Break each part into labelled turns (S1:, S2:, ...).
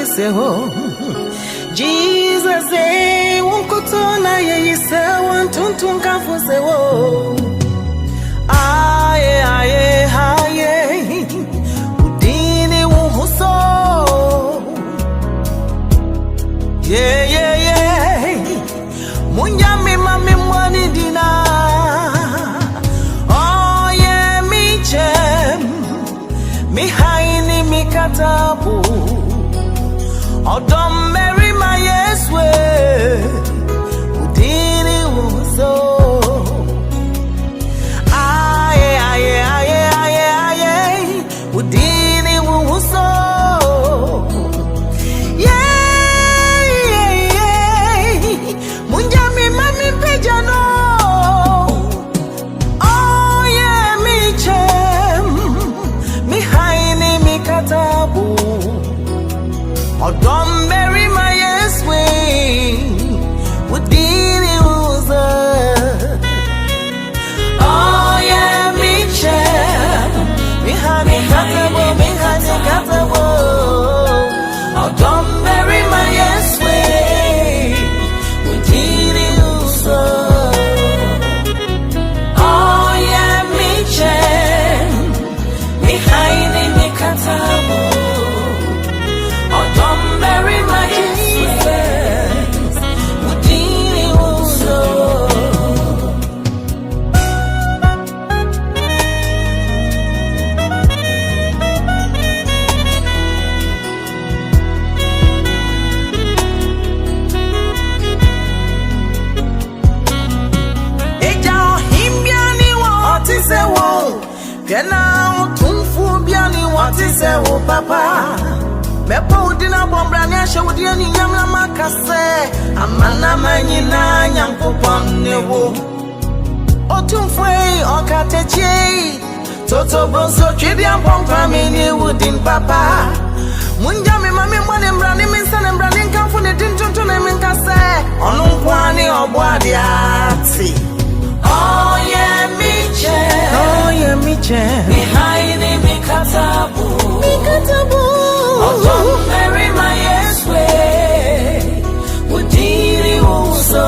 S1: seho. Jesus, unkutona ye seho, tuntun kafu seho. Aye, udini wuhuso. Yeah. Munyami mami mwani dina. Oh yeah, mi chem. Mi haini mi katabu. Adom Mary my yes way. Udini wuhuso. Aye. Udini wuhuso. Adom Mary my yes way. Udini wuhuso. Oh yeah, mi chem. Mi hani katabo. Adom Mary my yes way. Udini wuhuso. Oh yeah, mi chem. Mi hani katabo. Adom Mary my Jesus. Udini wuhuso. Kena utumfu biani watisewo papa. Mepo udina bombrani ashe udia ni nyamla makase. Amana manyina nyankupamnewo. Otumfwe okateche. Toto bonso chidia mpamini udin papa. Munjami mami mwani mbrani minsane mbrani nkamfune dintuntune minkase. Onumkwani obwadi ati. Oh yeah, mi chem. Mi haini mi katabu. Adom Mary my yes way. Udini wuhuso.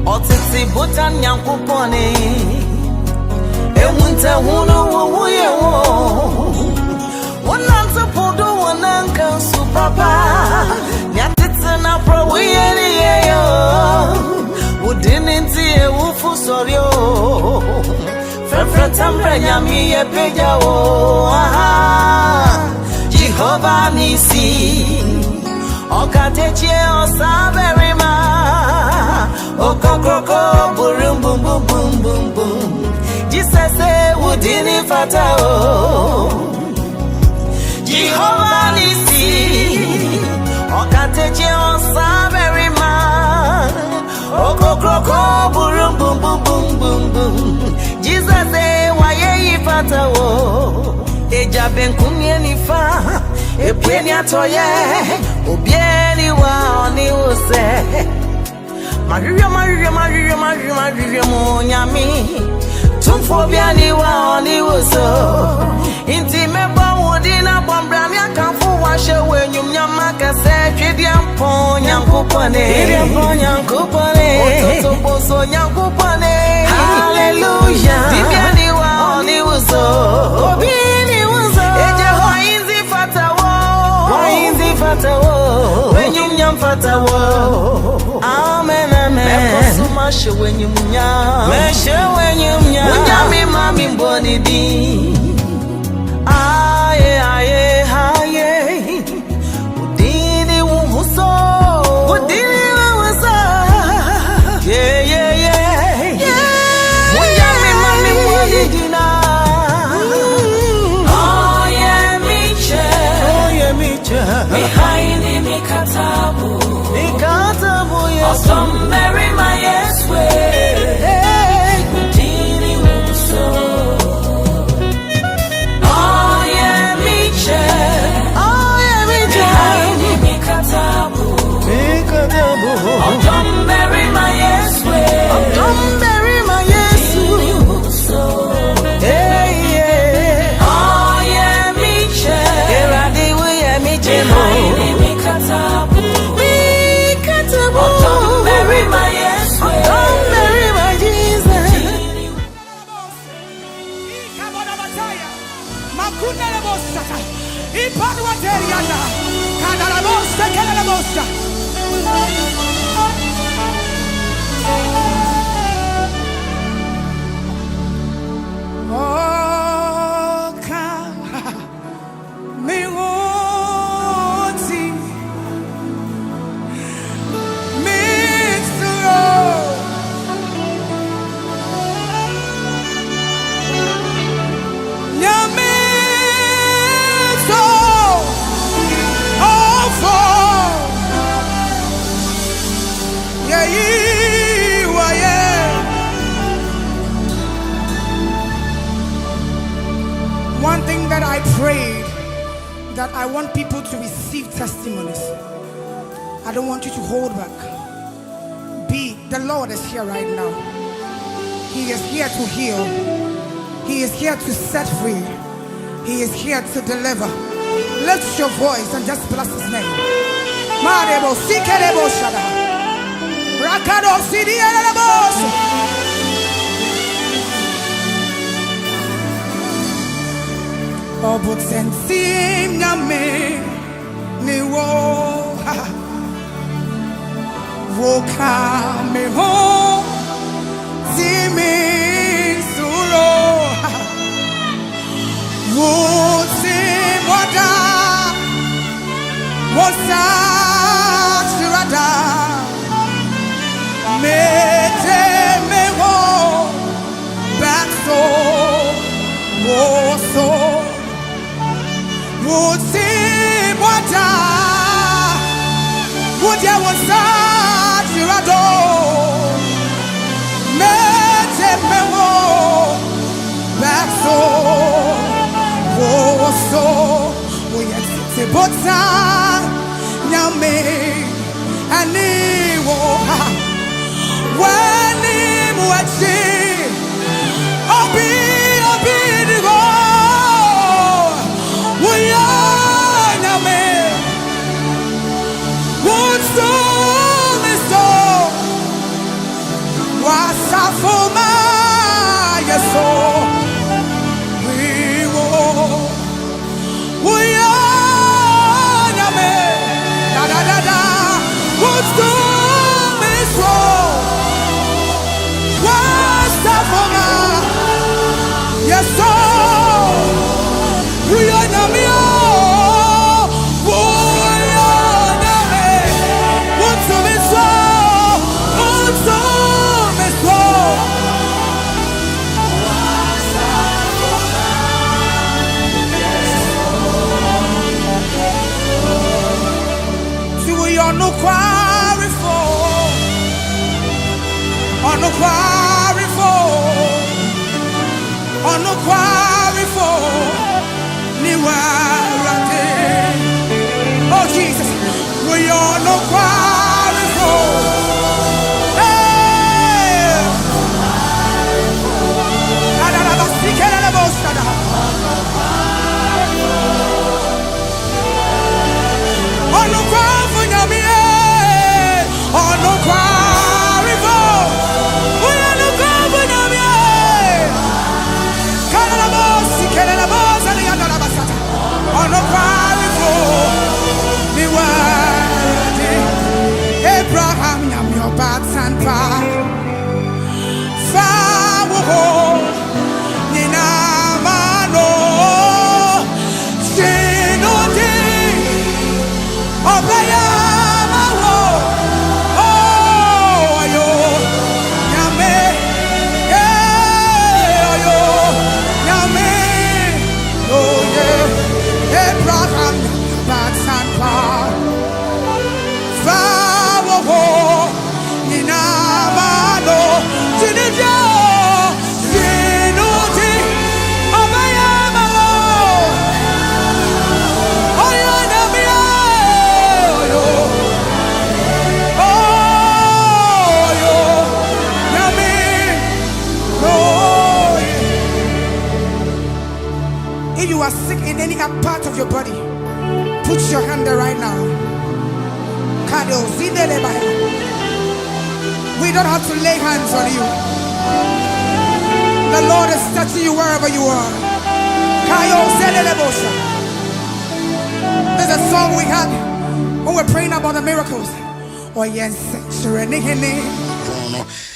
S1: Otiti butan nyankupone. Ewunte hunu wuye wo. Wananta podo wananka su papa. Nyatiti na pro wiyeni yeyo. Udini ntiye wufu soryo. Fefre tambre nyami ye peja wo. Jehovah nisi. Okateche osaberima. Okokroko burum bum bum bum bum bum. Jesus udini fatao. Jehovah nisi. Okateche osaberima. Okokroko burum bum bum bum bum bum. Jesus waye ifatawo. Eja benkumye nifa. Epweni atoye. Obieni wa oni use. Maria munyami. Tumfo biani wa oni uso. Inti meba udina bombrami akamfu washe wenyum nyamaka se. Chidiampo nyankupane. Ototo boso nyankupane. Hallelujah. Dibiani wa oni uso. Obini uso. Eje hoinzi fatawo. Wenyum nyam fatawo. Amen. Mekosuma she wenyum nyam. Munyami mami mboni di. Aye. Udini wuhuso. Yeah. Munyami mami mboni dina. Oh yeah, mi chem. Mi haini mi katabu. Yes. Adom Mary my yes way. Udini wuhuso. Oh yeah, mi chem. Mi haini mi katabu. Adom Mary my yes way. Udini wuhuso. Oh yeah, mi
S2: One thing that I prayed, that I want people to receive testimonies. I don't want you to hold back. The Lord is here right now. He is here to heal. He is here to set free. He is here to deliver. Lift your voice and just bless his name. Marebo sikerebo shada. Rakado sidielebo. Oh, but sensim nyame ni wo. Woka me ho zimi suro wote wada wosa shirada mete me ho baso woso wote wada wote wosa Rado mete mewo baso woso oyete bota nyame ani wo wani muachi obi digo woya nyame woso Wasafuma yeso we are name da what's the miso Wasafuma yeso we are name what's the miso no quarry for Niwarate. Oh Jesus, we are no quarry for. Abraham, I'm your bats and If you are sick in any part of your body, put your hand there right now. We don't have to lay hands on you. The Lord is touching you wherever you are. There's a song we had when we're praying about the miracles. Oh yes,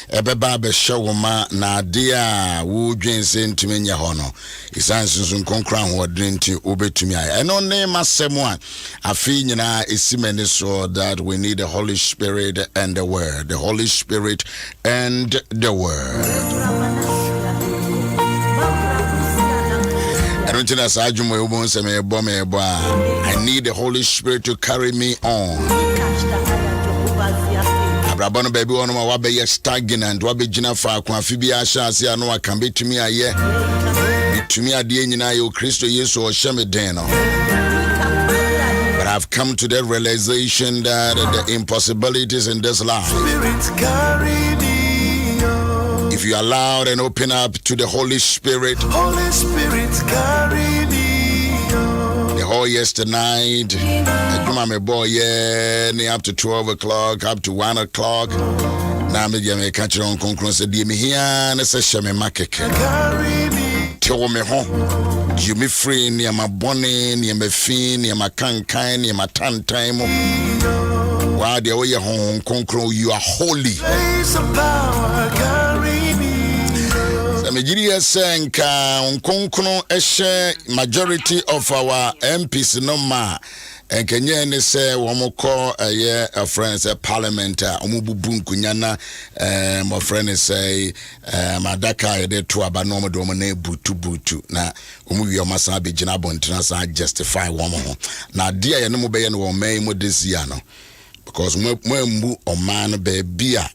S3: ebeba be shawoma na dia wo dwense ntumi nya ho no isansunsu nkonkra ho odrenti obetumi ay eno ne masemo a afi nyina esimene so that we need the Holy Spirit and the word, the Holy Spirit and the word. I need the Holy Spirit to carry me on. Abrabano baby one ma wabe stagnant wabe jina fa kwa fibi ashanse ano akambe tumi aye bitumi ade nyina ye Kristo Yesu o hyeme den no. But I've come to the realization that the impossibilities in this life, if you allow and open up to the Holy Spirit, the whole yesterday night, my boy, yeah, up to 12 o'clock, up to 1 o'clock. Now me catch on conclusion. Said me here, and say shame market. Tell me home. You me free near my bonnet, near my fin, near my cancan, near my tan time. While the way home, conclude you are holy. Nigeria saying conclude majority of our MPs no ma. And Kenya ne say womo call a friends a parliament omububu nkunyana my friend say madaka de to aba no do mo na butu na omuwi o masa be gina bontina sa justify womo ho na dia ye no mo be ye no man mo this year no because mo mbu o man be bia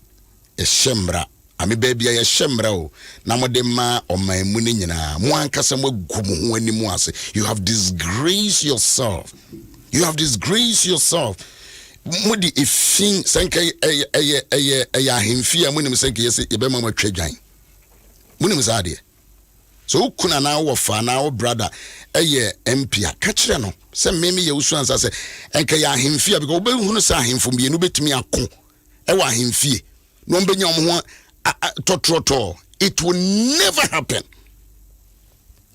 S3: e shemra ami baby ya shemra o na mo de ma o man mu ni nyina mo ankasa mo gumu ho animu ase. You have disgraced yourself. You have disgraced yourself. Mudi ifin sanka himfia munim sanka yesi ebema ma twadwan. Munim saade. So kuna na wo fa na wo brother MP ka kire no. Se meme ye Owusu-Ansah se enka ya himfia because obe hunu sa himfo bi no betumi akọ. Wa himfie. No mbenya mo ho totroto. It will never happen.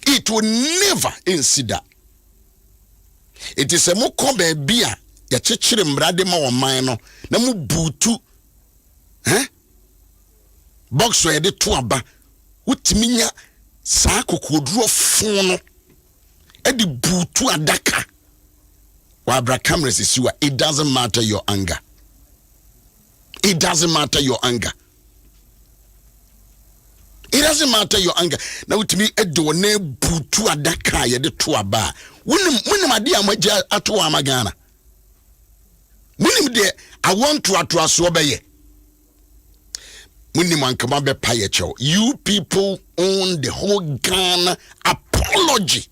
S3: It will never consider. It is a mo kombe bia ya chechire mrade ma woman no na mu butu box we de to aba utiminya saa kokoduro fon no e di butu adaka wa abra cameras isiwa. It doesn't matter your anger. It doesn't matter your anger. It doesn't matter your anger. Now with me edo na butu adaka ye de to aba. Wunim ade amaja ato amagana. Wunim de I want to aso obeye. Wunim ankama be paye cho. You people own the whole Ghana apology.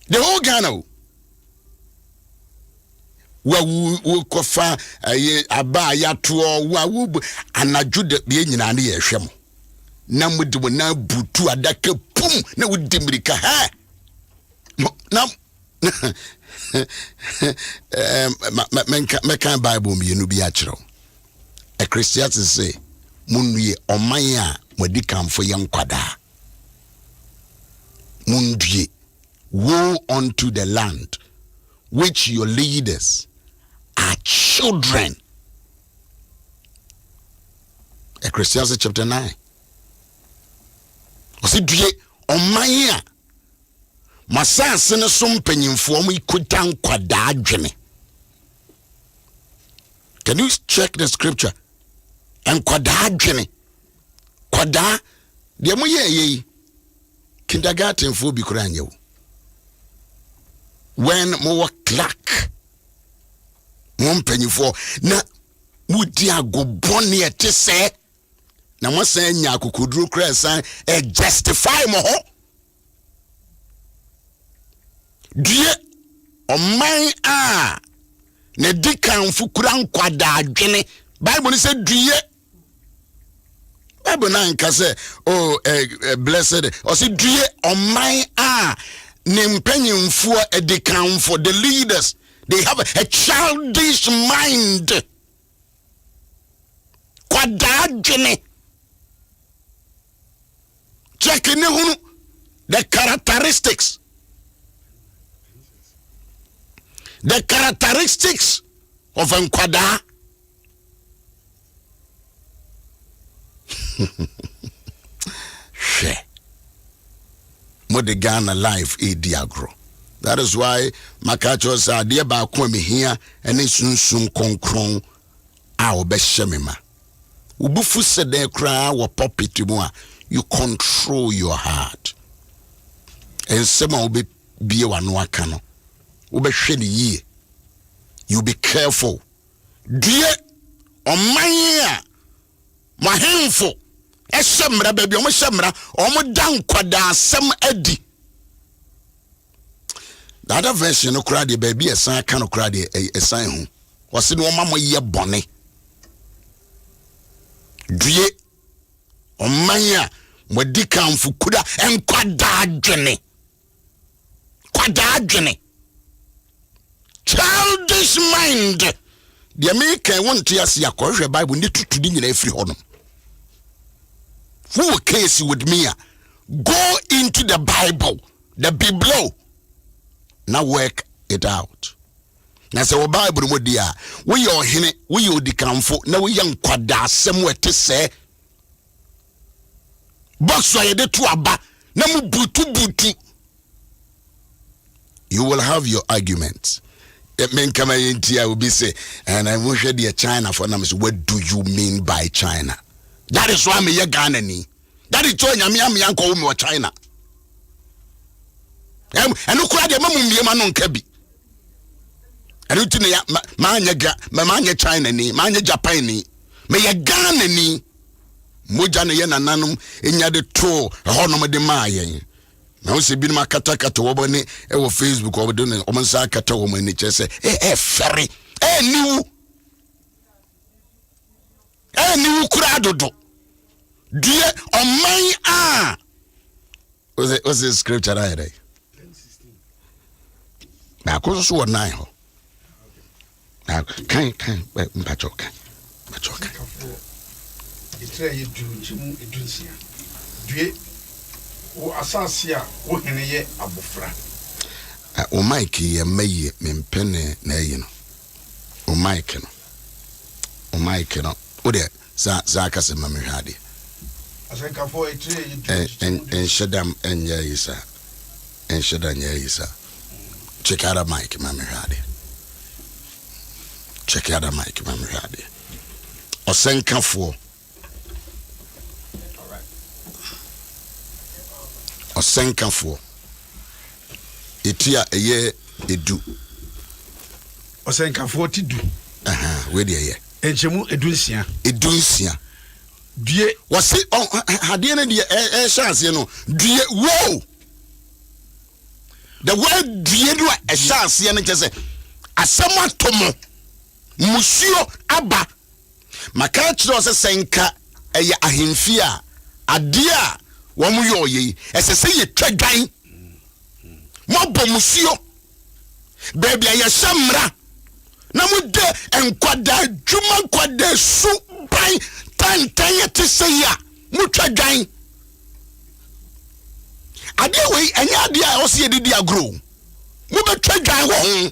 S3: The whole Ghana. Wa wu kofa aba ya to wa wu anaju de be nyina na ye hwem. Na mudi na butu adaka pum na wudi mirika ha. Now, me Bible me no be actual. A Christian say, "Munye omaya mwedi kamfo yankwada." Mundye, woe unto the land which your leaders are children. A Christian chapter 9. Osidye omaya. Masase ne so mpanyimfo mo ikutan kwada adwene. Can you check the scripture? And kwada adwene. Kwada de mo ye kindergarten fo bi kura anyewo. When mo clerk mo mpanyimfo na mudi agobone ete se na mo san nya akokoduro kura san justify mo ho. Die oman a ne dikan fukura nkwada adwene. Bible say die. Bible na nka say blessed or say die oman a ne mpanyimfo edikan for the leaders. They have a childish mind. Kwada adwene. Check ne hunu the characteristics of nkwada. Share. Mo de Ghana life e diagro. That is why Makacho said, "Dear ba kwame here and sunsun konkron a obeshemema." Ubufu said there cry wa puppet mu a you control your heart. And some will be one wakano. Ubeshedi you be careful. Dear on my mahemfo esemra baby omo semra omo dan kwada sem adi. The other version no cry the baby a sign can cry a sign who was in one mama ye bonnet. Dear on my Modicam Fukuda and Quadagene. Childish mind. The American want to see a correct Bible need to do in every honor. Who case with me? Go into the Bible, the Bible. Now work it out. Now say Bible mo dia. We your hene, we your dikamfo. Now we young kwada somewhere to say. Box wa yede tu aba. Na mu butu. You will have your arguments. It mean come into I will be say, and I wish you China for them. What do you mean by China? That is why me ye Ghana ni. That is why me uncle me China. And no cry the mamu me man on kebi. And you ya manya China ni, manya Japan ni, me ye Ghana ni. Moja ne ye nananum enya de to honom de maayen. Now se bi ma kata wo bone e wo Facebook wo do ne omonsa kata wo mani chese ferry niwu kura dodo die oman a what's the scripture right there 10:16 na ko so wona ho na kan mpachoka
S4: It's a Edunsia. Due o asasia o heneye abofra.
S3: O Mike ye meye mempene na yi no. O Mike no. O de za akase mamehwade.
S4: Asenka for
S3: en shedam enye isa. En shedanya isa. Check out Mike mamehwade. Osenka for Osenkafo etia eye edu
S4: Osenkafo ti du
S3: we de ye
S4: enchemu edunsia
S3: due wose hade na de chance no due wo the word due do a chance no kese asema tomo musio aba maka kire ose senka eye ahemfi a ade a wamu yo ye esese ye twagan mo bomusio baby aye samra na mu de enkwada dwuma kwada su ban tantan ye tese ya mu twagan ade we anya ade a o se ye didi agro mu be twagan ho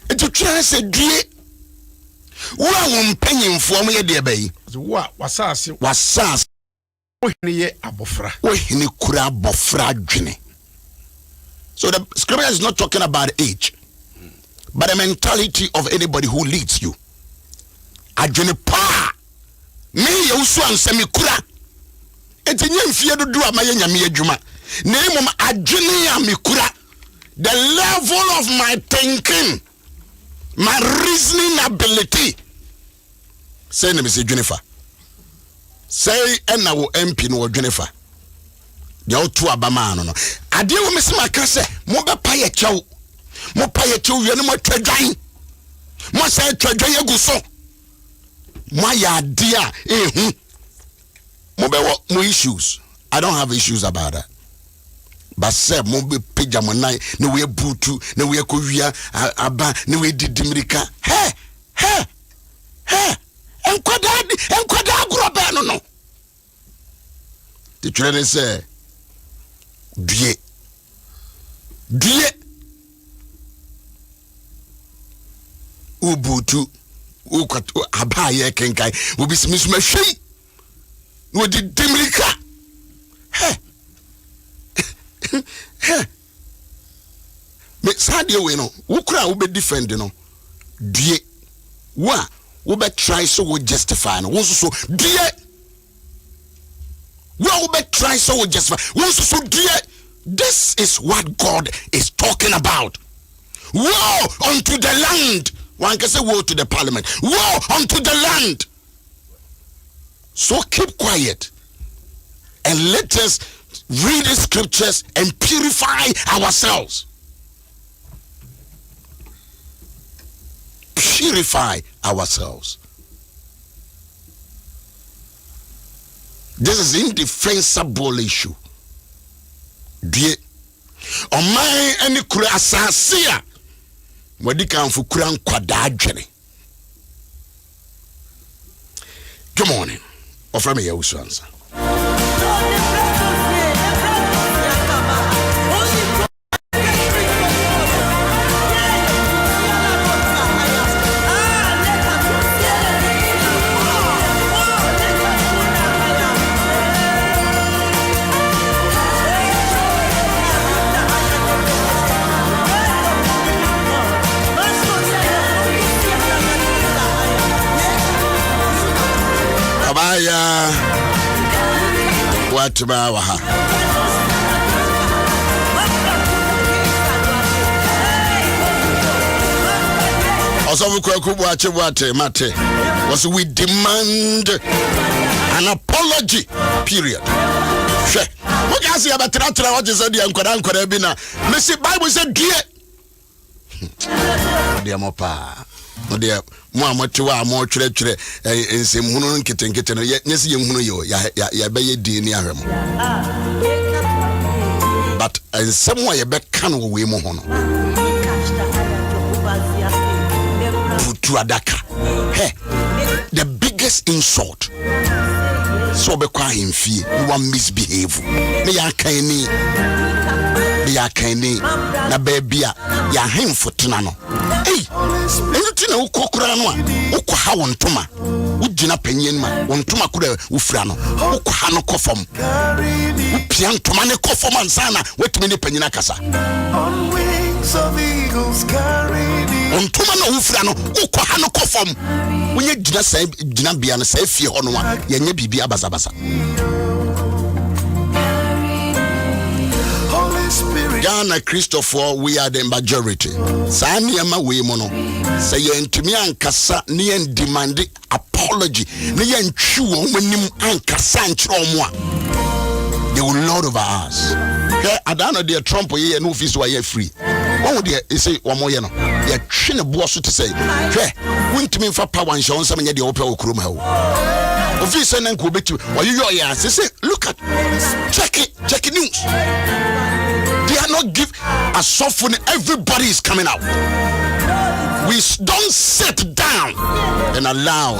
S3: etu twa se due wo awon panyimfo mo ye de bayi
S4: wo wasase o heneye
S3: kura abofra dwene. So the scripture is not talking about age, but the mentality of anybody who leads you. Adwene pa me Yaw Owusu-Ansah me kura etinye mfie dodo amaye nyame adwuma na emom adwene ya me kura, the level of my thinking, my reasoning ability. Say na me say Jennifer. Say ena wo MP no Jennifer. Dia otu abama no. Ade wo mesima ka se mo be pa ye chew. Mo pa ye chew ye no mo twadwan. Mo say twadwan aguso. Mo ya ade a ehu. Mo be mo issues. I don't have issues about that. But say mo be pija mo nai na we butu na we akowia aba na we didimirika. Hey. Enkwada agro ba no. The children say, die. Ubutu, ukatu, abaye kenkai, ubismishmashim, wadi dimrika. Me sadia we no, ukra ube defend no, die. Wa, ube try so we justify no, so die. Wa ube try so we justify, so die. This is what God is talking about. Woe unto the land. One can say woe to the parliament. Woe unto the land. So keep quiet and let us read the scriptures and purify ourselves. Purify ourselves. This is indefensible issue. Die omai ani kura asase a wadi kanfo kura nkwada adwene. Good morning. Offer me Yaw Owusu-Ansah. Abaya watba waha Osofu kwakubu achibwate mate was we demand an apology period. She what can see about tratra what is the ankwada bi na me see Bible say die dia mopa dia mo amotiwa mo twere ensem hunu nketenkete no nyesi ye hunu yo ya be ye di ni ahwem but ensem wa ye be kan wo we mo hono putu adaka the biggest insult so be kwa himfie you want misbehave me ya kan ni na babia ya hemfo tena no enti na ukokura no a ukwa wontoma ugina panyin ma wontoma kura ufra no ukwa ha no kofom upia ntoma ne kofom ansana wetumi ne panyin akasa on wings of eagles carry me wontoma na ufra no ukwa ha no kofom wonye gina bia no sa fie ho no a yenye bibia basabasa. Ghana Christopher, we are the majority. Sani ama we mono. Say you ntumi ankasa ni en demand apology. Ni en chuo wenim ankasa nchro mo a. They will lord over us. Adana de Trump ye no office wa free. One would say one more no. Ye twe ne bo so to say. Wuntumi fa power nshon nsam nye de opa okrom ha wo. Office na nko betu. Oyo ya say look at check news. They are not give a soften. Everybody is coming out. We don't sit down and allow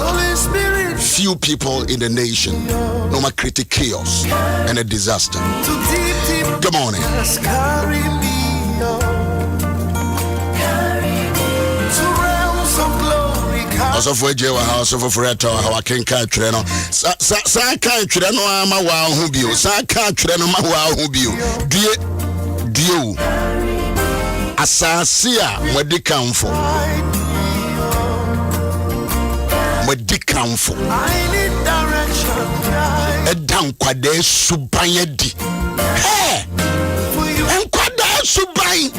S3: few people in the nation no more create chaos and a disaster. Good morning. Also for Jewa house of Freto, how I can catch Treno. Sa can't Treno, I'm a wow who be. Sa can't Treno, my wow who be. Dio Asasia, where they come for. Where they come for. I need direction. A down quade subayedi. Hey, and quada subay.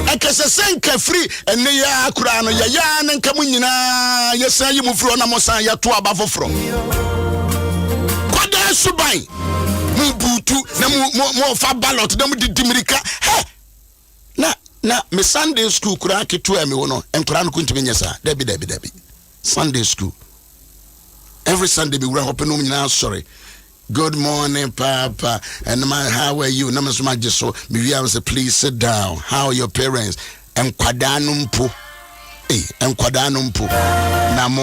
S3: I can say free and they are Kurano Yayan and Kamunina. Yes, I move from Namosa to above from. Quada subay. Mubutu na mo fa ballot na mudi dimirika na me Sunday school kura ketu ame wono enkura no kuntimi nyesa debi Sunday school every Sunday be we open no nyina sorry good morning papa and how are you na me so so me wi am say please sit down how are your parents enkwada no mpo enkwada no mpo na mo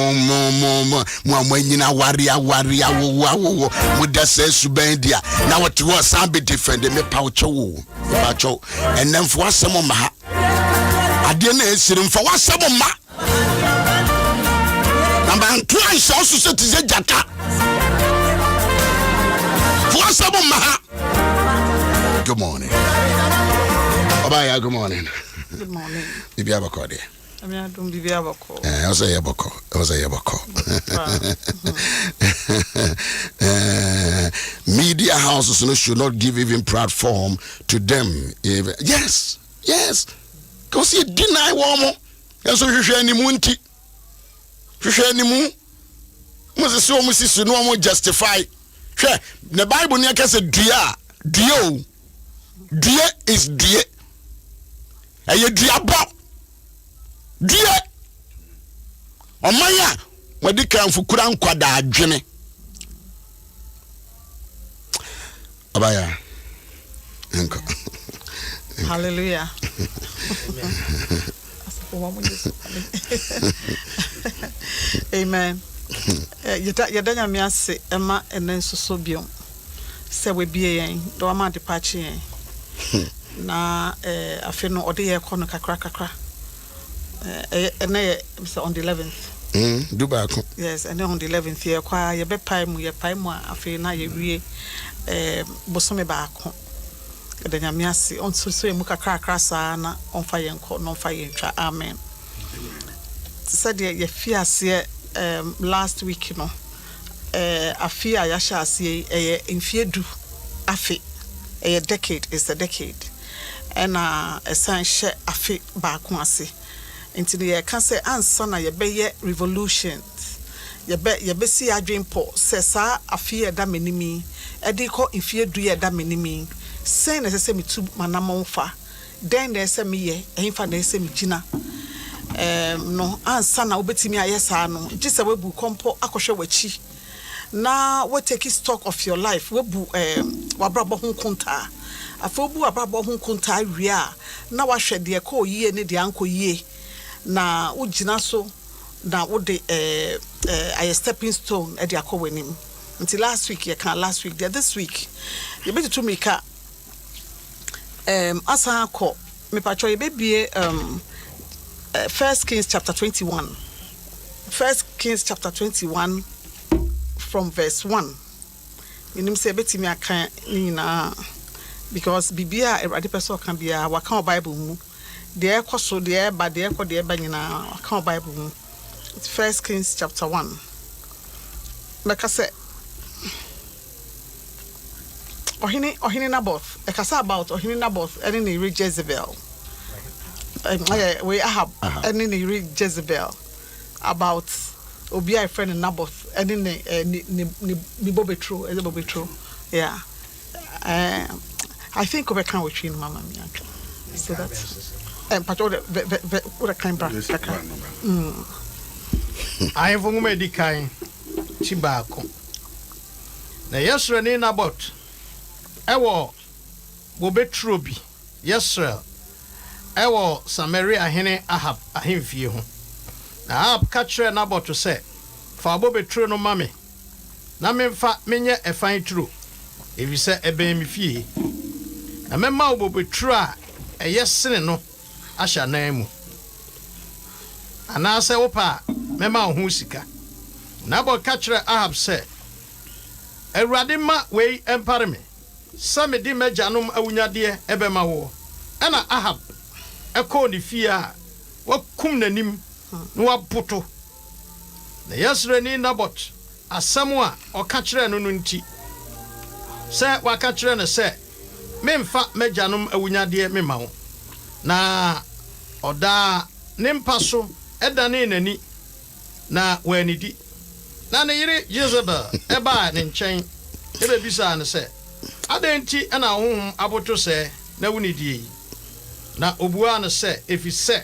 S3: anyina waria wo mo dasa suban dia na what was some be different me paucho and then for some ma ha ade na esirim for wasem ma na ban try so so to jaka for some ma ha. Good morning. Obaya, good morning.
S5: Good morning.
S3: Bibi abako de.
S5: I don't Bibi abako.
S3: I was a yabako. Media houses should not give even platform to them. Yes. Because you deny woman. And so you share any munti. You share any moon. Moses so much no more justify. The Bible near can say Dio is dear. And you diabo. Dear. Omaya, what they can for Kuran Quada Jimmy. Abaya.
S5: Hallelujah. Amen. Yadanya me ase Emma and then so biom. Say we be yen, do ama departure na afi no ode ye kono kakra and on the 11th.
S3: Do back.
S5: Yes, and on the 11th year kwa ye be pai mu afi na ye wie bosome ba ko. Yadanya me ase on so mu kakra sa na on fa yen ko no fa yen twa. Amen. Said ye fiase last week you know afia ya shase emfiedu afi a decade is a decade and a san she afi ba ko ase into the can say answer na ye be revolutions ye be see adwen po se sa afi da menimi e di ko emfiedu ye da menimi say na se me tu manamfa then there say me ye ehfa na se me gina no ansa na obetimi ayesa no gise webu kompo akohwe wachi na we take stock of your life webu wabrabo ho konta afobu wabrabo ho konta wia na wahwe de ko yie ne de anko yie na ugina so na wo de a stepping stone e de akowanim until last week this week you better to make asa ko me patcho ye bebie 1 Kings chapter 21. 1 Kings chapter 21 from verse 1. Minim say betimi aka na because bibia every person can be a waka Bible mu. De ekoso de eba de ekọ de eba nyina waka Bible mu. 1 Kings chapter 1. Like I said Ohini Naboth. Ekasa about Ohini Naboth and in Jezebel. We have and then he read Jezebel about Obi friend Naboth and then Nibobe true. Yeah. I think we can with you, Mama. So that's but what a kind of
S6: I have a medical Chibako. The yes, Rene Naboth. Ewo Bobe Truby. Yes, sir. Ewo Samaria ahene Ahab ahemfie ho na Ahab ka kire Naboth say fa Bobe no mame na memfa menye efan tru evi se eben me fie na memma Bobe a eyesene no ahya nan mu ana se wopa memma ho sika Naboth ka kire Ahab say Awurade ma wei empare me same di magyanom awunyade ebema wo ana Ahab eko ni fia wakum nanim no wapoto na yasrani Naboth asɛm a ɔka kyerɛ no nti sɛ waka kyerɛ no sɛ memfa magyanom awunyade mema wo na ɔda ne mpa so ɛdane nani na wanidi na ne yere Jezebel ɛba ne nkyɛn ɛbɛbisa no sɛ adɛnti ɛna honhom aboto sɛ na wunidie na obua no se efise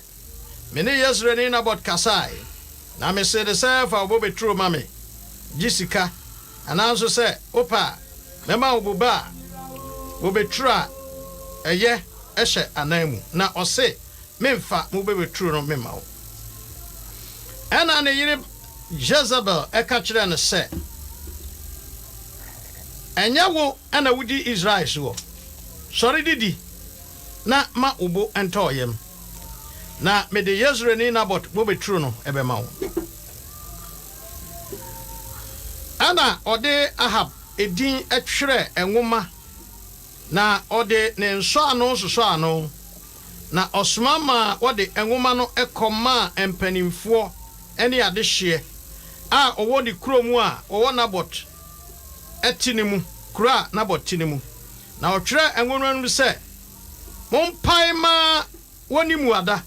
S6: me ne Yesrani Naboth kasai na me se de se fa Bobe tro mame jisika ananso se opa mema obuba Bobe tra eye ehye anamu na ose memfa Bobe tro no mema wo ɛna ne yere Jezebel ɛka kyerɛ no sɛ ɛnyɛ wo ɛna wodi Israel so sɔre didi na ma ubo ɛntɔɔyɛm na mede Yezreelni Nabot bobetru no ɛbɛma wo ɛna ɔde Ahab edin ɛtwerɛ ɛnwoma na ɔde ne nsɔ ano na ɔsoma ma wɔde ɛnwoma no ɛkɔma mpanimfoɔ ɛne adehyeɛ a ɔwɔ ne kurom a ɔwɔ Nabot ɛti ne mu kura Nabot ti ne mu na ɔtwerɛ ɛnwoma no sɛ mompae ma wɔni mu ada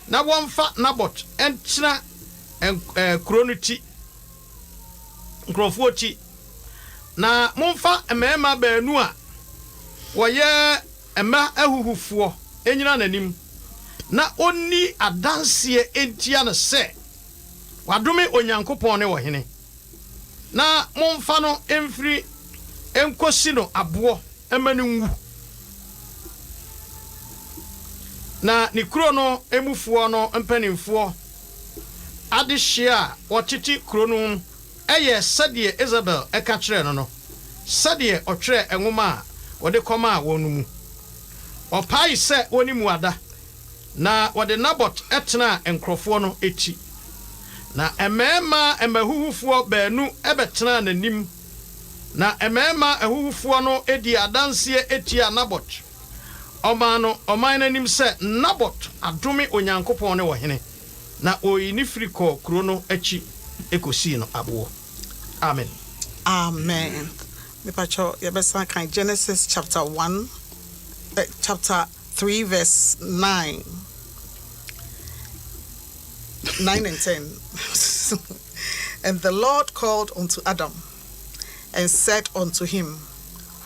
S6: na wɔmfa Nabot ɛntena kuro no ti nkrɔfoɔ ti na momfa mmarima baanu a wɔyɛ mma ahuhufoɔ enyina n'anim na onni adanseɛ entia no sɛ wadome Onyankopɔn ne wɔ hene na momfa no emfiri enkosi no aboɔ ema no nwu na ne kuro no emufoɔ no mpanimfoɔ adehye a wɔtete kuro no ɛyɛ sɛdeɛ Isabel ɛka kyerɛ no sɛdeɛ ɔtwerɛ ɛnwoma a wɔde kɔma wɔn mu ɔpae sɛ wɔni mu ada na wɔde Nabot ɛtena nkrɔfoɔ no eti na mmarima amahuhufoɔ baanu ɛbɛtena n'anim na mmarima ahuhufoɔ no edi adanseɛ etia Nabot ɔman n'anim sɛ Nabot adome Onyankopɔn ne wɔ hene na oyi ne firi kɔ kuro no akyi ekosi no aboɔ amen
S5: Mipacho yebesa kan Genesis chapter 3 verse 9 and 10. And the Lord called unto Adam and said unto him,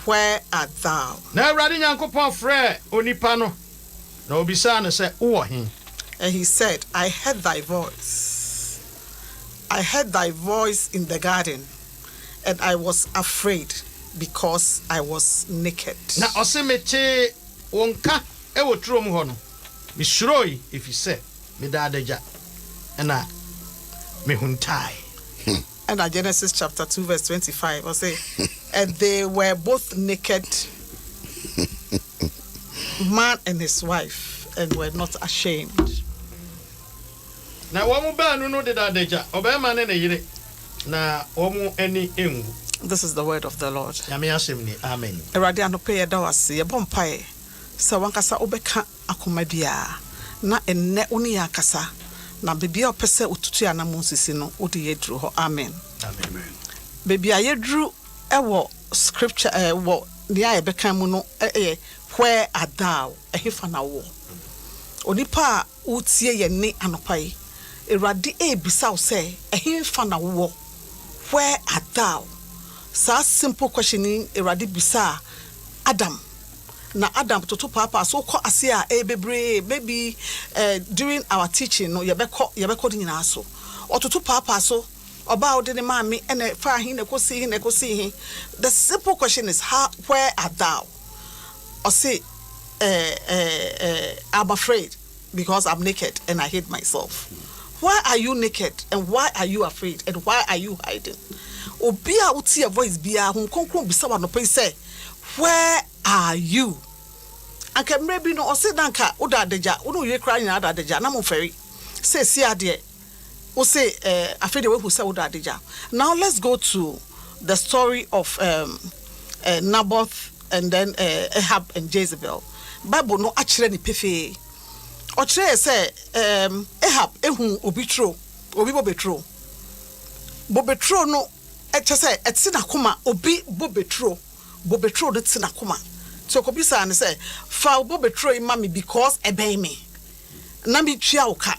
S5: Where art thou?
S6: Na Awurade Nyankopɔn frɛ onipa no na obisa no sɛ wowɔ he?
S5: And he said, I heard thy voice. I heard thy voice in the garden, and I was afraid because I was naked.
S6: Na ɔse mete wonka ɛwɔ turom hɔ no misuroi efisɛ meda adagya ɛna mehuntae.
S5: And at Genesis chapter 2 verse 25 I say and they were both naked, man and his wife, and were not ashamed.
S6: Na wɔn baanu no deda adagya ɔbɛrima ne ne yere na wɔn ani engu.
S5: This is the word of the Lord.
S6: Amen.
S5: Erade anope yeda wase ye bompae se wankasa obeka akoma bia na enne oni yakasa na bebia opese otutu anam nsisi no odi yedru ho. Amen.
S4: Amen.
S5: Bebia yedru ewo scripture wo nia ebeka mu no where art thou ehefa na wo onipa utie ye ne anopai erade ebisa wo se ehefa na wo where art thou. Sa simple questioning erade bisa Adam na Adam toto papa so ko ase a bebre maybe during our teaching no yebeko di nyina so ototo papa so oba ode ne maami ene fa hin ne kosi hin. The simple question is where art thou? Or say I'm afraid because I'm naked and I hate myself. Why are you naked and why are you afraid and why are you hiding? Obia uti a voice bia hum konkron bisa wa no pe say where are you? Anka maybe no o say danka oda adeja wo no ye kra nyina ada adeja na mo feri say si ade o say afede we hu say oda adeja. Now let's go to the story of Naboth and then Ahab and Jezebel. Bible no akire ni pefe o kire say Ahab ehun obitro obi bobetro no eche say etina koma obi bobetro de tina koma so ko bisa ne say fa bobetro mami because ebey me na mi twia wo ka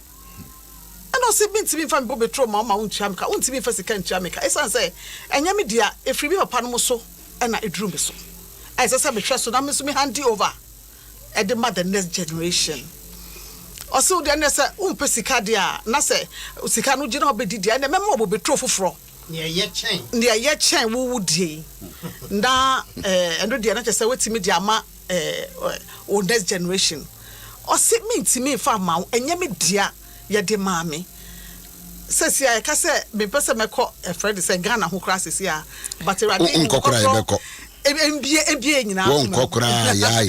S5: eno se bintimi fa bobetro ma ma wontua me ka wontimi fa sika ntua me ka esan say enya me dia efiri bi papa no so na eduru me so I say me hwe so na me so me hand over e de ma the next generation. Also de na say umpe sika dia na say sika no gina obedi dia na memo bobetro foforo
S6: ne ye chen wo die na endo dia na say wetimi dia ma
S5: o next generation. Or sit me to me fa ma enye me dia ye de ma me says I can say me person me call a friend say Ghana who crosses here but
S3: nkokora
S5: MBA nyina
S3: won nkokora ya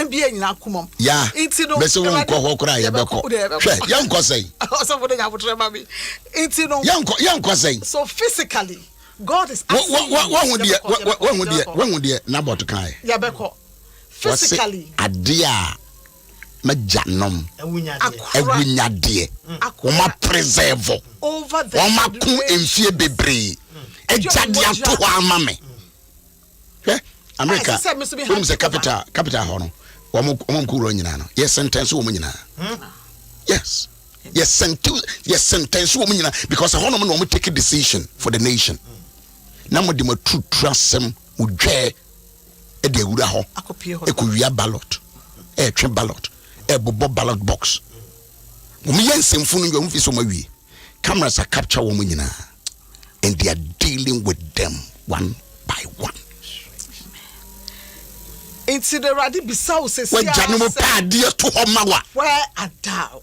S5: MBA nyina kumom
S3: ya bese won nkokora ya beko hwe ya nkosai
S5: so for the yabotre mami inti no
S3: ya nkosai
S5: so physically God is
S3: when would na bot kai
S5: ya beko physically
S3: adia majanom ewunyade oma preserve
S5: over the
S3: oma ku enfie bebre ejade ato ho amame America when the capital hono wom kuro nyina no yes sentence wo nyina yes sentence wo nyina because hono no mo take a decision for the nation na mo de mo trusem udwe e de awura ho ekowia ballot twe ballot bobo ballot box wo me yensemfu no yo mfi so mawie cameras are capture wo nyina and they are dealing with them one by one.
S5: It's the radi bisau says
S3: when Janumo pa dear to Homawa
S5: where a dow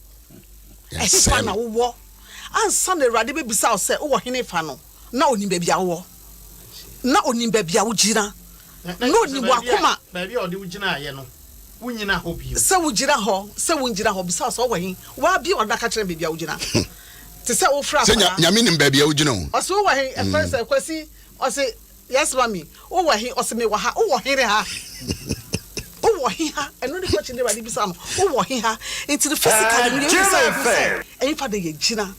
S5: yes na wo and Sunday radi bisau say oh hine fano na oni baby awo na oni baby awo jira no ni wakoma
S6: baby o de ujina ye no wunyina ho bio
S5: se wujira ho bisau so wo hin wa bi odaka kire baby awo jira te se wo fra
S3: se nyame ni baby awo jina
S5: o so wo hin e first kwasi o say yes mami wo wo hin o se me wa ha wo hin ha oh here and no question dey ready bisam oh here into the physical and if dey gina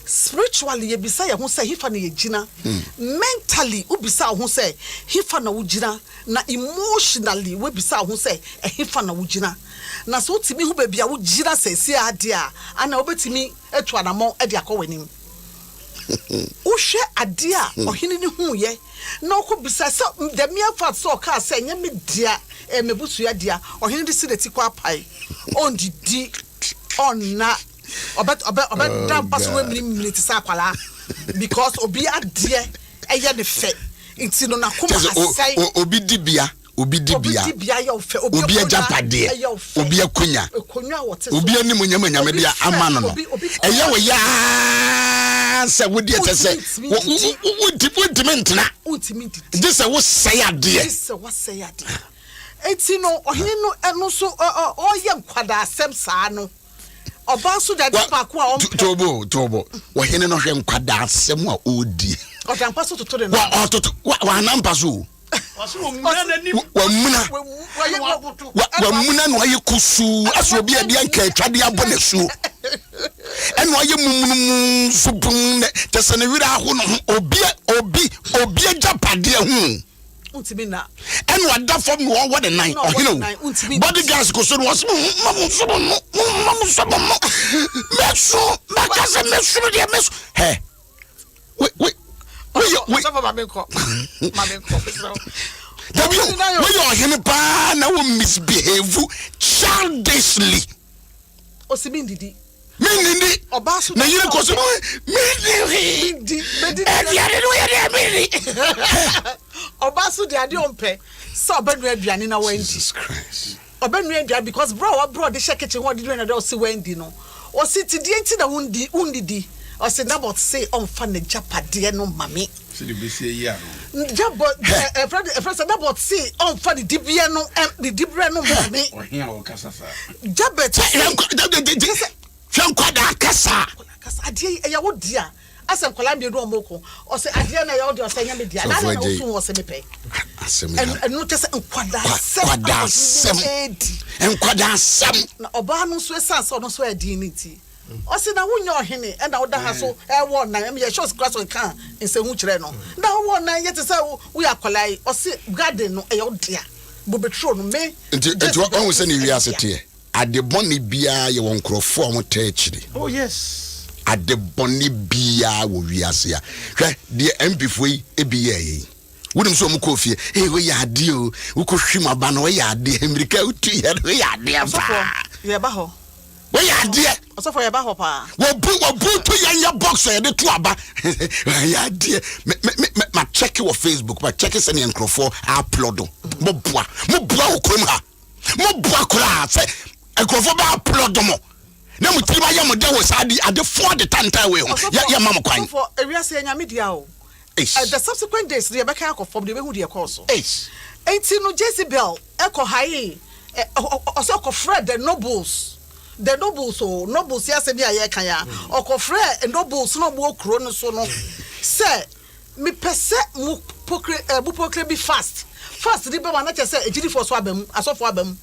S5: spiritually you bisa ya hu say hifa na gina mentally u bisa hu say hifa na wo gina na emotionally we bisa hu say hifa na wo gina na so timi hu bebia wo gina say si ade a ana obetimi etu anamo e de akọwanim uhwe ade a ohini ni hu ye na ko bisa so the mere fact so ka say nya me dia mebusu ya dia ohini di sideti kwa pai on didi onna obet dan pass we minute sa kwala because obi adie eye ne fe nti no na kuma asai
S3: obi dibia ya ofe obi ajapade obi akunya obi anim nyamanyame dia ama no eye we ya se wodi etese ultimentna this wo say ade eti no ohini no eno so oye nkwada asem saa no oba so dade paako a tobo ohini no hwe nkwada asem a odi
S5: otampa so toto de no
S3: wa nampa so wamuna no aye kusu aso obi ade anka atwade abone so eno aye mumunu subun tese ne wira ho no obi ajapade hu
S5: untimi na
S3: eno ada fom no wo the nine ohino bodyguards ko so no was mamu so meso makase meso de meso he we you're him pa na wo misbehave childishly
S5: osibindidi
S3: minindi
S5: obasu
S3: na yire ko so minindi
S5: obasu de ade ompe so obenu aduane na wendi
S3: Jesus Christ
S5: obenu aduane because bro de shake ho de na de o si wendi no o si ti die nti na undidi o si na bot say on fa na japade no mame
S4: se de be say ya no
S5: jabo friend na bot say on fa the dibia no mame
S4: o hia o kasasa
S5: jabet
S3: kwada kasa
S5: ade ya wo dia asa nkola bi do omoko o se ade na ya wo dia o se nya me dia na na wo so wo se me pe
S3: asem
S5: no tese nkwada sem na oba no so esanse no so adi ni ti o se na wonya ohene e na wo da ha so e wo na me ye shows class on kan nse hu kire no na wo na ye tese wo ya kolai o se garden no e yo dia bo betro no me
S3: nti won se ni wi asete adeboni bia ye won krofo mo ta akiri
S6: oh yes
S3: adeboni bia wo wi ase ya hwe de MP foi ebi ye wudum so mo kofie we ya ade o wo ko hwim aba no we ya ade America utu ye we ya ade fa
S5: ye ba ho
S3: we ya ade
S5: so for ye ba ho pa
S3: wo bu to ye box ye de to aba ya ade ma check your Facebook ma check se ne nkrofo upload mo bua wo krom ha mo bua kura se nkrofo ba upload mo na mutima ya mo de wo sadi ade for the tanta we ho ya mama kwan
S5: for area say nya media o the subsequent days the beka akọ from the hu the course enti no Jezebel eko high also ko Fred the nobles o nobles ya se bia ye kan ya oko Fred nobles no bo okro no so no say me pese mu pokre bi fast di be wana che say ejidi for so abam asofo abam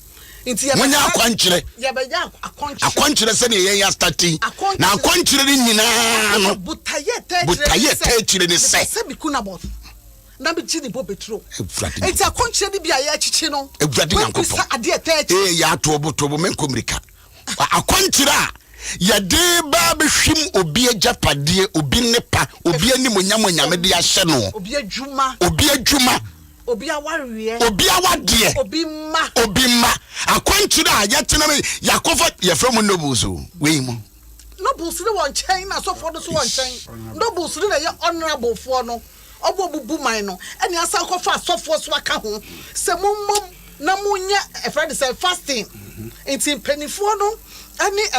S5: inti ya
S3: munya akwankyere
S5: ya be ya
S3: akwankyere se ne ye ya starting na akwankyere ni nyina no
S5: butaye
S3: te ne se
S5: bi kuna bot na bi gini bo betro inti akwankyere ni bia ya chichi no
S3: ewurade yankopon
S5: ade te
S3: ya tobo menkomrika akwankyere a ya de ba be hwim obi agapade obi nepa obi animonyam nyame de ahye no
S5: obi adwuma obi awareɛ
S3: obi awade
S5: obi ma
S3: akwankyere a yɛtena me yakofa yɛfrɛ nobles we mo
S5: nobles ne won chain na so for no so won chain nobles ne yɛ honorable for no obo bubu man no ɛne asan kofa asofo so aka ho sɛ mommom na munya efrade say fasting enti penifo no ɛne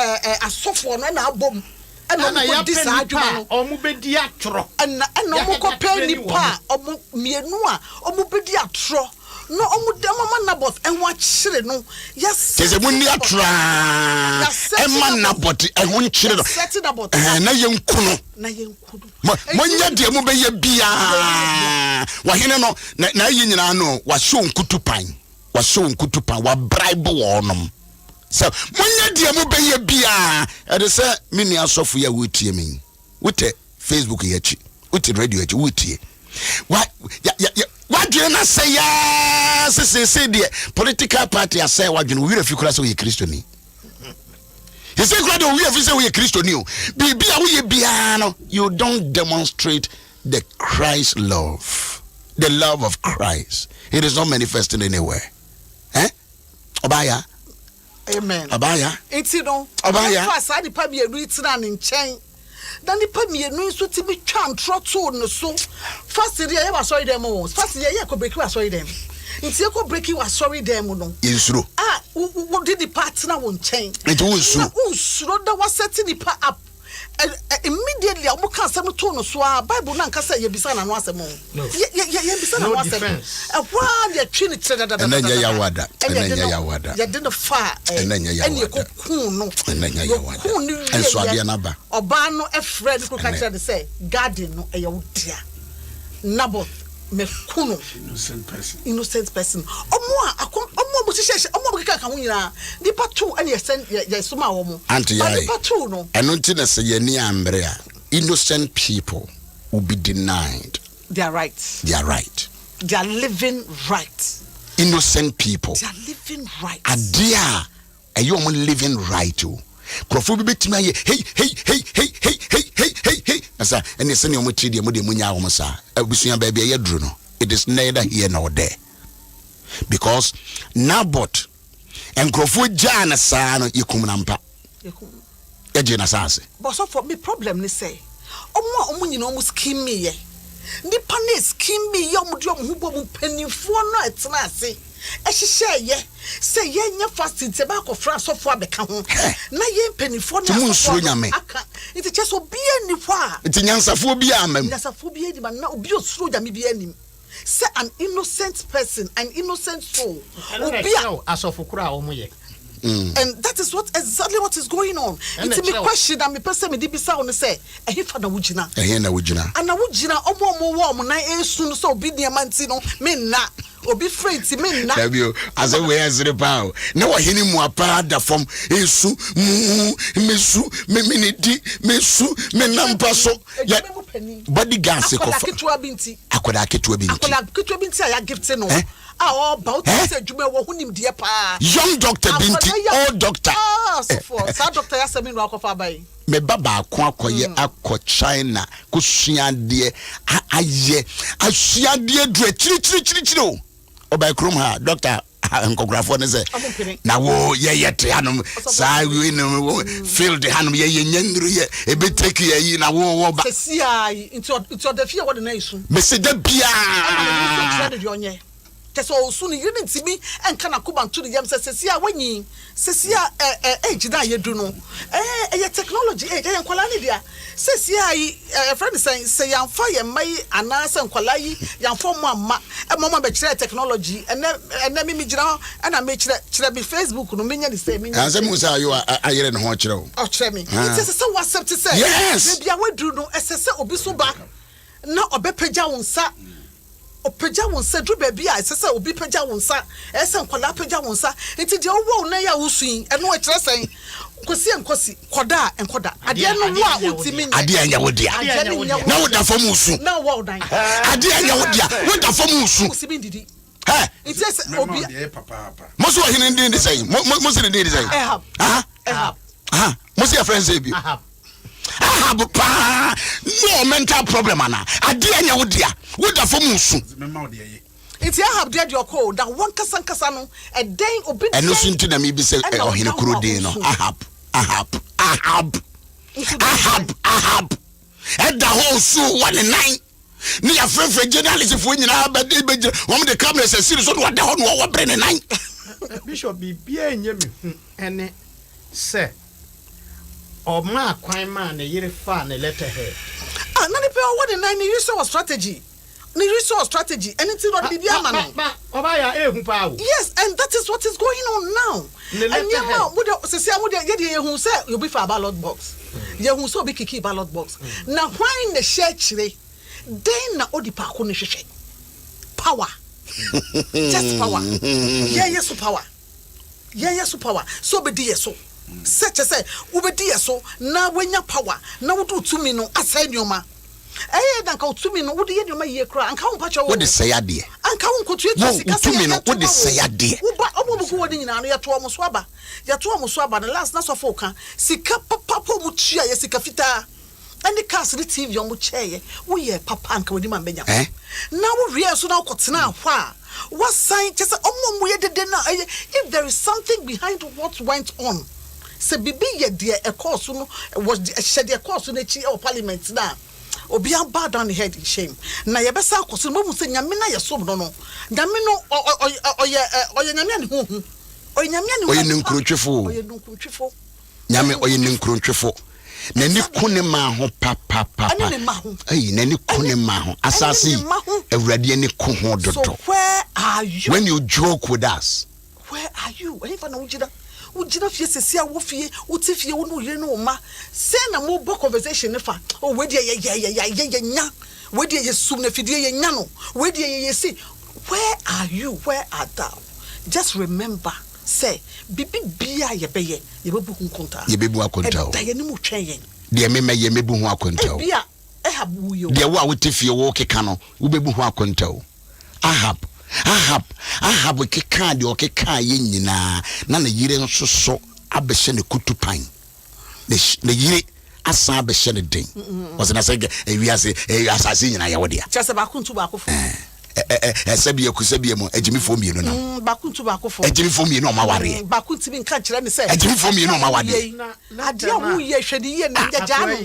S5: asofo no na abom ɛna ya pennipa
S6: omu bedi atro
S5: ɛna omu ko pennipa omu mienu a omu bedi atro no omu demama nabot enwa kyire no yes
S3: teze munni atra emma nabot ehun kyire no na yenkuno monya de mu be ye bia wahene no na yi nyina no wahye nkutupan wa bribe wonom so munya dia mu be ye bia e de say mini asofo ya wotie me wote Facebook yachi wote radio yachi wotie wadwe na say ya se de political party asay wadwe no wira fi kura say we Christiani he say kura de we fi say we Christiani o bibia wo ye bia no you don't demonstrate the Christ love, the love of Christ. It is not manifested anywhere. Obaya.
S5: Amen.
S3: Abaya.
S5: Enti no.
S3: Abaya.
S5: Fa sa nipa mienu itina ne nchen. Dan nipa mienu nso ti bi twa ntroto no so. First year ye wa sorry dem o. First year ye ko break wa sorry dem. Enti ye ko break wa sorry dem no.
S3: Insuro.
S5: Wo did the partner won nchen.
S3: Enti wo nsuro.
S5: Unsuro da wa set nipa up. Immediately I can say no so Bible na nka say ye bisa na no asem ye bisa na no asem why the trinity
S3: enanya ya wada
S5: ye didn't far
S3: enanya ya wada enanya ya wada enso ade na ba
S5: oba no efred ko ka kire say garden no e ye wodia Naboth me kunu innocent person omo mo sise omo mo kika kan nyina nipa 2 ene ye soma wo mo nipa 2 no
S3: eno nti na se ye ni ambre a innocent people will be denied
S5: their rights
S3: they are
S5: living right
S3: innocent people
S5: they are living right
S3: adia ayo mo living right o krofo bi betima ye hey asa ene se ne omo tri de mo de munya wo sa abusua ba bia ye duru no it is neither here nor there because Naboth and krofo jana sa no yikum na mpa eje na sase
S5: but so for me problem ni say omo nyina omo scheme me ye nipa na scheme me ye omo de omo hubo mu panifo no etena ase ehihye ye say ye nya fasting te ba ko fra sofo abeka ho na ye panifo na
S3: sofo
S5: aka it just obi ani fo a
S3: it nyansafo bi amam
S5: nyansafo bi edi na obi osuro nyame bi anim say an innocent person an innocent soul obi
S6: asofo kura omo ye
S5: and that is exactly what is going on. It's me question that me person me di bisa on say ehi fa na wugina ana wugina omo wo na esu so obi de manti no me na obi friend me na
S3: dabio as a way as the power na wo hini mu apa da form esu mesu me minidi mesu me nampa so body gas ko fa akoda ketua binti
S5: aya gift no about say djuma wo hunim de pa
S3: young doctor binti old doctor
S5: so for sa doctor ya semi no akofa bai
S3: me baba akoye akọ China ko suade aye asuade dure chiri o obai krom ha doctor nkografo ne say na wo ye te hanom sa we no field hanom ye nyangru ye e be take ye na wo ba
S5: see ai into the fear what na isu
S3: me se da bia
S5: Teso osu ni yiri ntimi enka na kuba ntu yam sesia wanyi sesia age da yedu no ye technology age ye nkwala ni dia sesia yi friend say yamfa ye mai ana se nkwala yi yamfa mo amma mama be kire technology ene mi gira ana me kire bi Facebook no menya ni say menya
S3: anse mu say ayo ayere ne ho kire o
S5: kire me it is so accept say
S3: yes
S5: bia wedu no esese obi so ba na obepeja wonsa opeja wonsa dru baby a esese obi peja wonsa ese nkwala peja wonsa enti de owo na ya wusuin eno akire sen nkosi koda enkoda ade no wo a utimi nya
S3: ade anya wodia na woda fam usu
S5: na wo dan
S3: ade anya wodia woda fam usu
S5: usimi ndidi
S3: iti
S5: ese obi
S4: papa
S3: moso hine ndi say moso ndi say moso ya friends say bi pa no mental problem ana ade anya wodia woda fam usu
S5: iti ahab de your code that one kasa no e den obi
S3: eno so nti na me bi say ohine kuro den no ahab eda ho su 19 ni ya frefre journalist fo nyina ba de beje won de camera se series so wada ho no wo bre ne 9
S6: Bishop bibia enye me ene se o ma kwan ma na yire fa na letterhead
S5: na ni pe o de 9 you saw strategy ni resource strategy anything not bibia ma no
S6: oba ya ehu pa wo
S5: yes and that is what is going on now and you would say would ye hu say you be for ballot box ye hu so be kiki ballot box na when the share chire then na odipa ko ne hwehwe power just power yes power yes power so be die so such as say we be die so na wenya power na wodu tumi no asai nyoma dan ka utumi no wodi yedoma ye kra anka wo pacho
S3: wo de say ade
S5: anka wo nkotu etu sika
S3: utumi no wo de say ade
S5: wo ba obobuko wodi nyina no yeto omo so aba the last na so for kan sika papa po mu tua ye sika fita ani cars ni TV omo cheye wo ye papa anka wodi man benya na wo rie so na okotena hwa what sign just omo ye dede na if there is something behind what went on se bibi ye de e course no was she de course no chi o parliament na obi am bad on the head in shame na ye besa akoso mo mu se nyame na ye som no nyame no oye nyame ne hu oye nyame ne
S3: oye nkrotwefo nyame oye nkrotwefo na ni kune ma ho papa ai na ni kune ma ho asasi awurade ni ko ho dodo.
S5: So where are you
S3: when you joke with us?
S5: Where are you efa na ujina fie sesi a wo fie uti fie wo no yire no ma say na mo bo conversation nefa oh we dey ye nya we dey ye sum na fidie ye nya no we dey ye see where are you where are thou just remember say bibi bia ye beye ye bebu hu konta
S3: ye bebu akonta o
S5: da ye ni mu twen yen
S3: de me ye mebu hu akonta o
S5: bia habu yo
S3: de wo a wote fie wo keka no wo bebu hu akonta o ahab keka de o keka ye nyina na yire nso so abehye ne kutupan ne yire asan abehye ne den was na say ewiase asase nyina ye wodia
S5: chese ba kuntu ba akofo
S3: sebie mo ejimifo mienu na
S5: ba kuntu ba akofo
S3: ejimifo mienu o ma ware
S5: ba kuntu bi nka kire ne say
S3: ejimifo mienu o ma ware
S5: ade a hu ye hwede ye na jaja no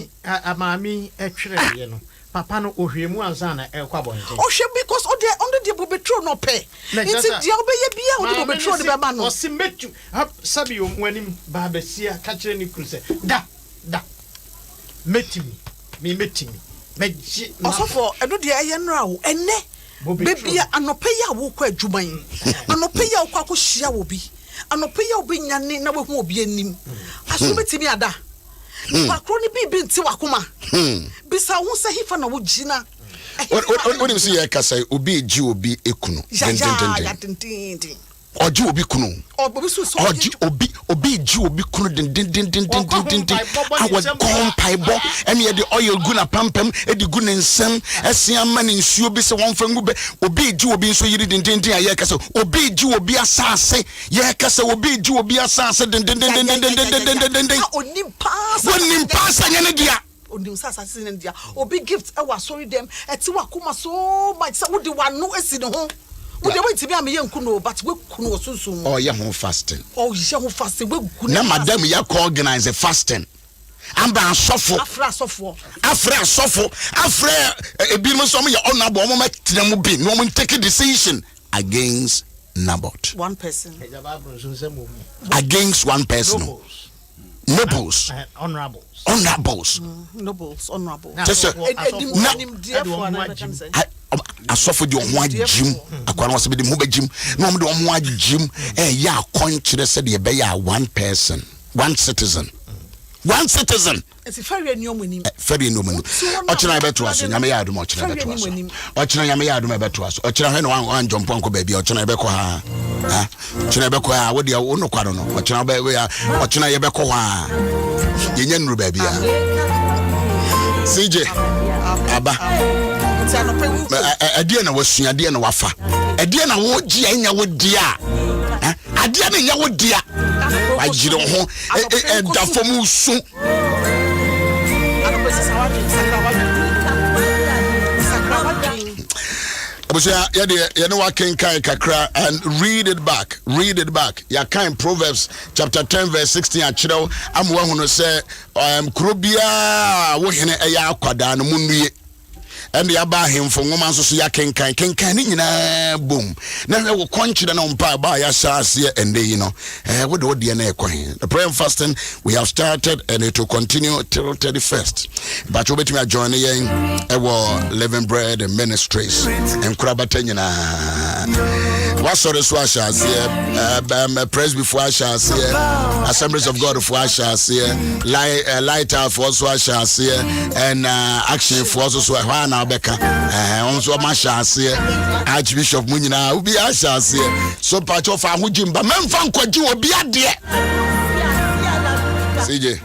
S6: amami etwere ye no papa no ohwemu anzana ekwabonte
S5: ohwe because on the bobetro no pe nti dia obeye bia on the bobetro de be ma no
S6: osimetu sabio mwanim babasia ka kire ni kruse da metimi meji
S5: osofo edo de aye nra wo ene bebia anope ya wo kwa adwuman anope ya wo kwa kohia wo bi anope ya wo be nyane na wo hu obi anim aso betimi ada kwa kroni bi nti wakoma bisa wo se hifa na wo gina
S3: what do you say obi eji obi ekunu
S5: den
S3: oji obi kunu obi ji obi kunu den awo kompaibo ene ye de oil gu na pampam e de gu ne nsam ese amane nsuo bi se won fangu be obi ji obi nso yiri den aye kase obi ji obi asase ye kase obi ji obi asase den oni pass anya ne dia
S5: onim sasa sisi ne dia obi gift e wa sorry dem eti wa kuma so much say wo de wa no esi ne ho wo de wait bi am ye nku no but we kunu osunsun
S3: oh ye ho fasting
S5: we gu
S3: na madam ya ko organize fasting amba asofo afra ebi mo so mo ye onabo mo ma tena mo bi no mo take decision against Naboth.
S5: One person.
S3: Against one person. Nobles.
S6: Honorables.
S3: Honorables.
S5: Nobles, honorable.
S3: Just asofo de ho agim akwa no se be de ho bagim no mo de ho agim ya akwankyere se de be ya one person, one citizen.
S5: It's a very new money.
S3: Very new money. Ochina beto aso nyame ya adom ochina beto aso. Ochina nyame ya adom beto aso. Ochina he no wan jump onko ba bia ochina be ko ha. Ha. Ochina be ko ha wo de wo no kwado no. Ochina be we ya ochina ye be ko ha. Yenye nuru ba bia. CJ aba. Adie na wasua adie na wafa. Adie na wo gi anya wo dia. Adie na nya wo dia. Wajiro ho da fomu su. Abusia ye no waken kai kakra and read it back. Ya kind Proverbs chapter 10 verse 16 akireo amwa hunu se krobia wo hene eya akwada no munue and the Abahim for woman so ya can nyina boom. Now we consider no mpa ba ya here and they what do DNA coin. The prayer and fasting we have started and it will continue till 31st. But we between join living bread and ministries and krabata nyina. What sort of swashas here? Praise before Ashas here, Assemblies of God for Ashas here, Lighter for Swashas here, and Action for also Swana Becca, also Mashas here, Archbishop Munina will be Ashas here. So part of our Mujim, but men found what you will be at there. CJ.